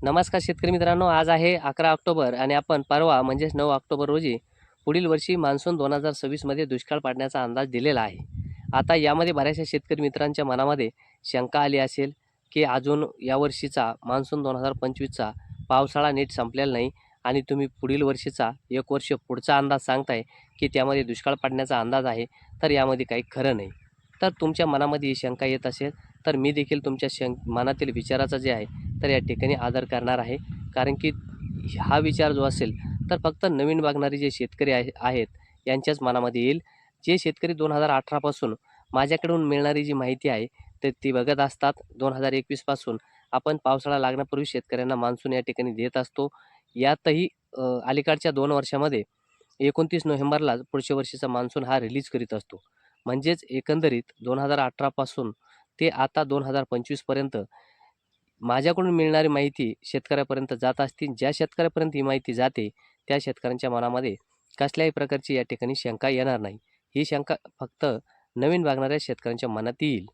नमस्कार शेतकरी मित्रांनो, आज आहे 11 ऑक्टोबर आणि आपण परवा म्हणजेच 9 ऑक्टोबर रोजी पुढील वर्षी मान्सून 2026मध्ये दुष्काळ पडण्याचा अंदाज दिलेला आहे. आता यामध्ये बऱ्याचशा शेतकरी मित्रांच्या मनामध्ये शंका आली असेल, की अजून यावर्षीचा मान्सून 2025चा पावसाळा नीट संपलेला नाही आणि तुम्ही पुढील वर्षीचा 1 वर्ष पुढचा अंदाज सांगताय, की त्यामध्ये दुष्काळ पडण्याचा अंदाज आहे, तर यामध्ये काही खरं नाही. तर तुमच्या मनामध्ये ही शंका येत असेल, तर मी देखील तुमच्या मनातील विचाराचा जे आहे तर या ठिकाणी आदर करणार आहे. कारण की हा विचार जो असेल तर फक्त नवीन बघणारे जे शेतकरी आहेत यांच्याच मनामध्ये येईल. जे शेतकरी 2018 पासून माझ्याकडून मिळणारी जी माहिती आहे तर ती बघत असतात. 2021 पासून आपण पावसाळा लागण्यापूर्वी शेतकऱ्यांना मान्सून या ठिकाणी देत असतो. यातही अलीकडच्या 2 वर्षामध्ये 29 नोव्हेंबरला पुढच्या वर्षीचा मान्सून हा रिलीज करीत असतो. म्हणजेच एकंदरीत 2018 पासून ते आता 2025 पर्यंत माझ्याकडून मिळणारी माहिती शेतकऱ्यापर्यंत जात असती. ज्या शेतकऱ्यापर्यंत ही माहिती जाते, त्या शेतकऱ्यांच्या मनामध्ये कसल्याही प्रकारची या ठिकाणी शंका येणार नाही. ही शंका फक्त नवीन बघणाऱ्या शेतकऱ्यांच्या मनात येईल.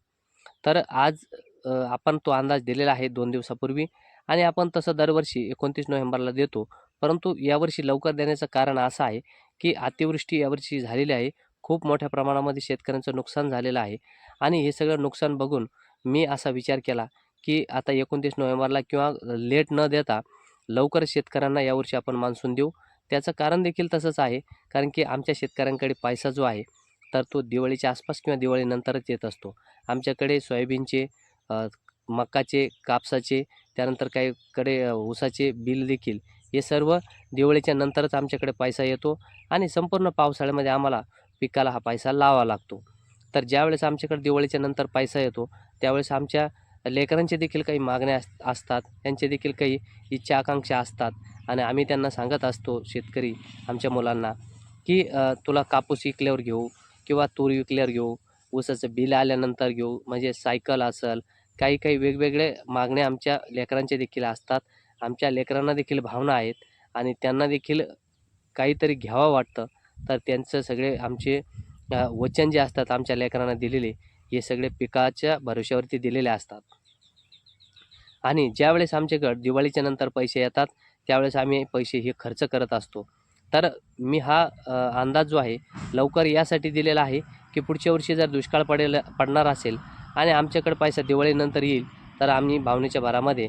तर आज आपण तो अंदाज दिलेला आहे 2 दिवसापूर्वी आणि आपण तसं दरवर्षी 29 नोव्हेंबरला देतो. परंतु यावर्षी लवकर देण्याचं कारण असं आहे, की अतिवृष्टी यावर्षी झालेली आहे. खूप मोठ्या प्रमाणामध्ये शेतकऱ्यांचं नुकसान झालेलं आहे आणि हे सगळं नुकसान बघून मी असा विचार केला, की आता 29 नोव्हेंबरला किंवा लेट न देता लवकर शेतकऱ्यांना यावर्षी आपण मान्सून देऊ. त्याचं कारण देखील तसंच आहे, कारण की आमच्या शेतकऱ्यांकडे पैसा जो आहे, तर तो दिवाळीच्या आसपास किंवा दिवाळीनंतरच येत असतो. आमच्याकडे सोयाबीनचे, मकाचे, कापसाचे, त्यानंतर काहीकडे ऊसाचे बिल देखील हे सर्व दिवाळीच्या नंतरच आमच्याकडे पैसा येतो आणि संपूर्ण पावसाळ्यामध्ये आम्हाला पिकाला हा पैसा लावावा लागतो. तर ज्यावेळेस आमच्याकडे दिवाळीच्या नंतर पैसा येतो, त्यावेळेस आमच्या लेकरांचे देखील काही मागण्या असतात, त्यांचे देखील काही इच्छा आकांक्षा असतात आणि आम्ही त्यांना सांगत असतो शेतकरी आमच्या मुलांना, की तुला कापूस विकल्यावर घेऊ किंवा तूर विकल्यावर घेऊ, ऊसाचं बिल आल्यानंतर घेऊ, म्हणजे सायकल असेल, काही काही वेगवेगळे मागण्या आमच्या लेकरांच्या देखील असतात. आमच्या लेकरांना देखील भावना आहेत आणि त्यांना देखील काहीतरी घ्यावं वाटतं. तर त्यांचं सगळे आमचे वचन जे असतात आमच्या लेकरांना दिलेले, हे सगळे पिकाच्या भरवशावरती दिलेले असतात. आणि ज्यावेळेस आमच्याकडे दिवाळीच्या नंतर पैसे येतात, त्यावेळेस आम्ही पैसे हे खर्च करत असतो. तर मी हा अंदाज जो आहे लवकर यासाठी दिलेला आहे, की पुढच्या वर्षी जर दुष्काळ पडणार असेल आणि आमच्याकडे पैसा दिवाळीनंतर येईल, तर आम्ही भावनेच्या भरामध्ये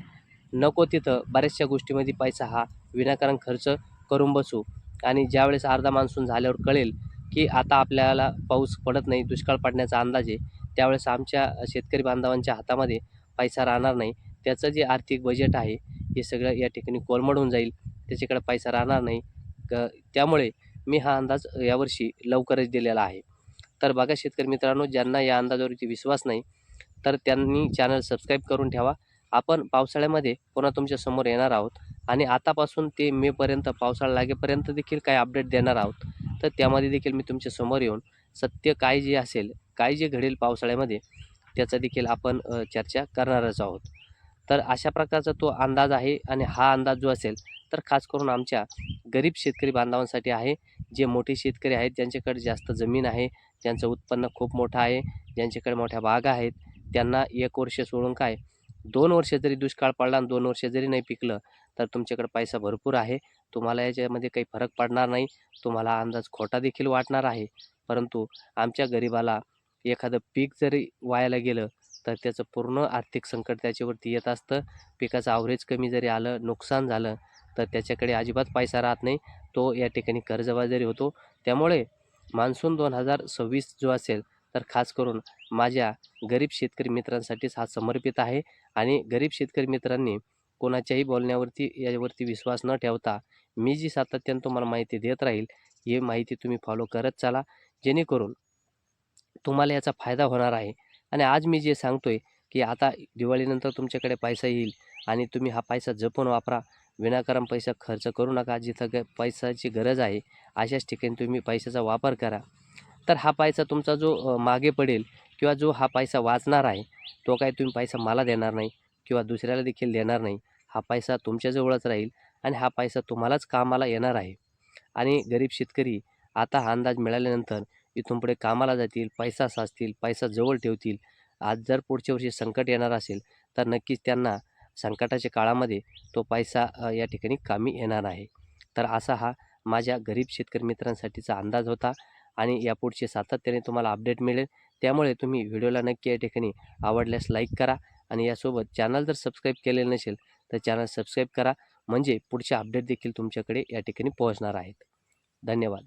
नको तिथं बऱ्याचशा गोष्टीमध्ये पैसा हा विनाकारण खर्च करून बसू आणि ज्यावेळेस अर्धा मान्सून झाल्यावर कळेल, की आता आपल्याला पाऊस पडत नाही, दुष्काळ पडण्याचा अंदाज आहे, त्यावेळेस आमच्या शेतकरी बांधवांच्या हातामध्ये पैसा राहणार नाही. त्याचं जे आर्थिक बजेट आहे, हे सगळं या ठिकाणी कोलमडून जाईल. त्याच्याकडे पैसा राहणार नाही. त्यामुळे मी हा अंदाज यावर्षी लवकरच दिलेला आहे. तर बघा शेतकरी मित्रांनो, ज्यांना या अंदाजावरती विश्वास नाही, तर त्यांनी चॅनल सबस्क्राईब करून ठेवा. आपण पावसाळ्यामध्ये पुन्हा तुमच्या समोर येणार आहोत आणि आतापासून ते मेपर्यंत पावसाळा लागेपर्यंत देखील काही अपडेट देणार आहोत. तर त्यामध्ये देखील मी तुमच्या समोर येऊन सत्य काय जे असेल, काय जे घडेल पावसाळ्यामध्ये, त्याचा देखील आपण चर्चा करणारच आहोत. तर अशा प्रकारचा तो अंदाज आहे आणि हा अंदाज जो असेल तर खास करून आमच्या गरीब शेतकरी बांधवांसाठी आहे. जे मोठे शेतकरी आहेत, ज्यांच्याकडे जास्त जमीन आहे, ज्यांचं उत्पन्न खूप मोठं आहे, ज्यांच्याकडे मोठ्या बागा आहेत, त्यांना 1 वर्ष सोडून काय 2 वर्ष जरी दुष्काळ पडला आणि 2 वर्ष जरी नाही पिकलं, तर तुमच्याकडे पैसा भरपूर आहे. तुम्हाला याच्यामध्ये काही फरक पडणार नाही. तुम्हाला अंदाज खोटा देखील वाटणार आहे. परंतु आमच्या गरिबाला एखादं पीक जरी वायाला गेलं, तर त्याचं पूर्ण आर्थिक संकट त्याच्यावरती येत असतं. पिकाचं ॲव्हरेज कमी जरी आलं, नुकसान झालं, तर त्याच्याकडे अजिबात पैसा राहत नाही. तो या ठिकाणी कर्जबाजारी होतो. त्यामुळे मान्सून 2026 जो असेल, तर खास करून माझ्या गरीब शेतकरी मित्रांसाठीच हा समर्पित आहे आणि गरीब शेतकरी मित्रांनी कोणाच्याही बोलण्यावरती यावरती विश्वास न ठेवता मी जी सातत्यानं तुम्हाला माहिती देत राहील, ही माहिती तुम्ही फॉलो करत चला. जेणेकरून तुम्हाला याचा फायदा होणार आहे. आणि आज मी जे सांगतोय, की आता दिवाळीनंतर तुमच्याकडे पैसा येईल आणि तुम्ही हा पैसा जपून वापरा. विनाकारण पैसा खर्च करू नका. जिथं पैशाची गरज आहे, अशाच ठिकाणी तुम्ही पैशाचा वापर करा. तर हा पैसा तुमचा जो मागे पडेल किंवा जो हा पैसा वाचणार आहे, तो काही तुम्ही पैसा मला देणार नाही किंवा दुसऱ्याला देखील देणार नाही. हा पैसा तुमच्याजवळच राहील आणि हा पैसा तुम्हालाच कामाला येणार आहे. आणि गरीब शेतकरी आता हा अंदाज मिळाल्यानंतर इथून पुढे कामाला जातील, पैसा साचतील, पैसा जवळ ठेवतील. आज जर पुढच्या वर्षी संकट येणार असेल, तर नक्कीच त्यांना संकटाच्या काळामध्ये तो पैसा या ठिकाणी कामी येणार आहे. तर असा हा माझ्या गरीब शेतकरी मित्रांसाठीचा अंदाज होता आणि यापुढचे सातत्याने तुम्हाला अपडेट मिळेल. त्यामुळे तुम्ही व्हिडिओला नक्की या ठिकाणी आवडल्यास लाईक करा आणि यासोबत चॅनल जर सबस्क्राईब केलेलं नसेल तर चॅनल सबस्क्राईब करा, म्हणजे पुढचे अपडेट देखील तुमच्याकडे या ठिकाणी पोहोचणार आहेत. धन्यवाद.